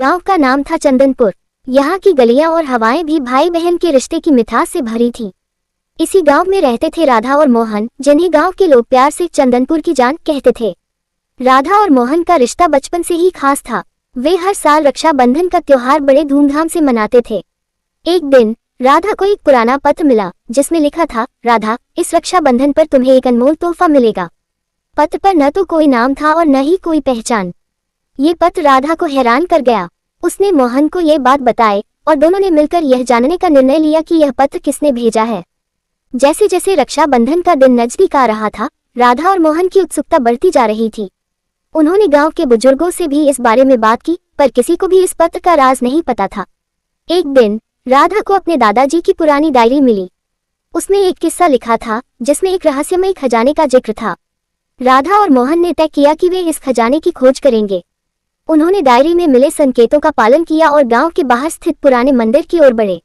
गांव का नाम था चंदनपुर। यहाँ की गलियां और हवाएं भी भाई बहन के रिश्ते की मिठास से भरी थी। इसी गांव में रहते थे राधा और मोहन, जिन्हें गांव के लोग प्यार से चंदनपुर की जान कहते थे। राधा और मोहन का रिश्ता बचपन से ही खास था। वे हर साल रक्षाबंधन का त्योहार बड़े धूमधाम से मनाते थे। एक दिन राधा को एक पुराना पत्र मिला जिसमें लिखा था, राधा, इस रक्षाबंधन पर तुम्हें एक अनमोल तोहफा मिलेगा। पत्र पर न तो कोई नाम था और न ही कोई पहचान। ये पत्र राधा को हैरान कर गया। उसने मोहन को ये बात बताई और दोनों ने मिलकर यह जानने का निर्णय लिया कि यह पत्र किसने भेजा है। जैसे जैसे रक्षाबंधन का दिन नजदीक आ रहा था, राधा और मोहन की उत्सुकता बढ़ती जा रही थी। उन्होंने गांव के बुजुर्गों से भी इस बारे में बात की, पर किसी को भी इस पत्र का राज नहीं पता था। एक दिन राधा को अपने दादाजी की पुरानी डायरी मिली। उसमें एक किस्सा लिखा था जिसमें एक रहस्यमय खजाने का जिक्र था। राधा और मोहन ने तय किया कि वे इस खजाने की खोज करेंगे। उन्होंने डायरी में मिले संकेतों का पालन किया और गांव के बाहर स्थित पुराने मंदिर की ओर बढ़े।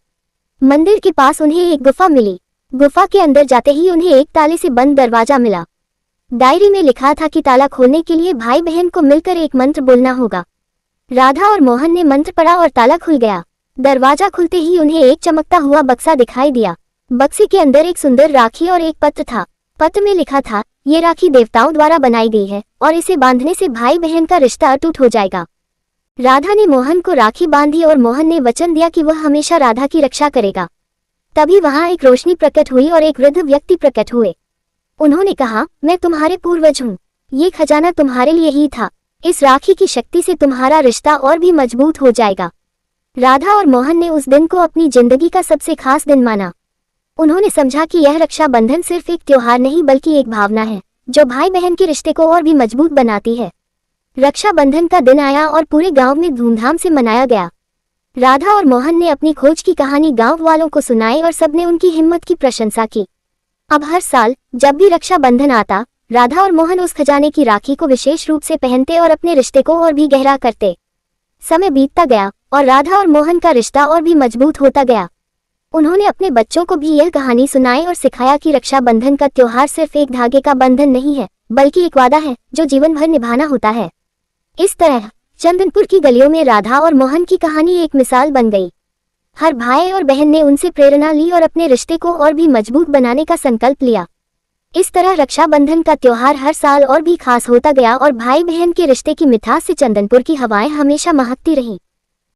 मंदिर के पास उन्हें एक गुफा मिली। गुफा के अंदर जाते ही उन्हें एक ताले से बंद दरवाजा मिला। डायरी में लिखा था कि ताला खोलने के लिए भाई बहन को मिलकर एक मंत्र बोलना होगा। राधा और मोहन ने मंत्र पढ़ा और ताला खुल गया। दरवाजा खुलते ही उन्हें एक चमकता हुआ बक्सा दिखाई दिया। बक्से के अंदर एक सुंदर राखी और एक पत्र था। पत्र में लिखा था, ये राखी देवताओं द्वारा बनाई गई है और इसे बांधने से भाई बहन का रिश्ता अटूट हो जाएगा। राधा ने मोहन को राखी बांधी और मोहन ने वचन दिया कि वह हमेशा राधा की रक्षा करेगा। तभी वहां एक रोशनी प्रकट हुई और एक वृद्ध व्यक्ति प्रकट हुए। उन्होंने कहा, मैं तुम्हारे पूर्वज हूँ। ये खजाना तुम्हारे लिए ही था। इस राखी की शक्ति से तुम्हारा रिश्ता और भी मजबूत हो जाएगा। राधा और मोहन ने उस दिन को अपनी जिंदगी का सबसे खास दिन माना। उन्होंने समझा कि यह रक्षाबंधन सिर्फ एक त्योहार नहीं बल्कि एक भावना है जो भाई बहन के रिश्ते को और भी मजबूत बनाती है। रक्षाबंधन का दिन आया और पूरे गांव में धूमधाम से मनाया गया। राधा और मोहन ने अपनी खोज की कहानी गांव वालों को सुनाई और सबने उनकी हिम्मत की प्रशंसा की। अब हर साल जब भी रक्षाबंधन आता, राधा और मोहन उस खजाने की राखी को विशेष रूप से पहनते और अपने रिश्ते को और भी गहरा करते। समय बीतता गया और राधा और मोहन का रिश्ता और भी मजबूत होता गया। उन्होंने अपने बच्चों को भी यह कहानी सुनाई और सिखाया कि रक्षाबंधन का त्योहार सिर्फ एक धागे का बंधन नहीं है बल्कि एक वादा है जो जीवन भर निभाना होता है। इस तरह चंदनपुर की गलियों में राधा और मोहन की कहानी एक मिसाल बन गई। हर भाई और बहन ने उनसे प्रेरणा ली और अपने रिश्ते को और भी मजबूत बनाने का संकल्प लिया। इस तरह रक्षाबंधन का त्योहार हर साल और भी खास होता गया और भाई बहन के रिश्ते की मिठास से चंदनपुर की हवाएं हमेशा महकती रहीं।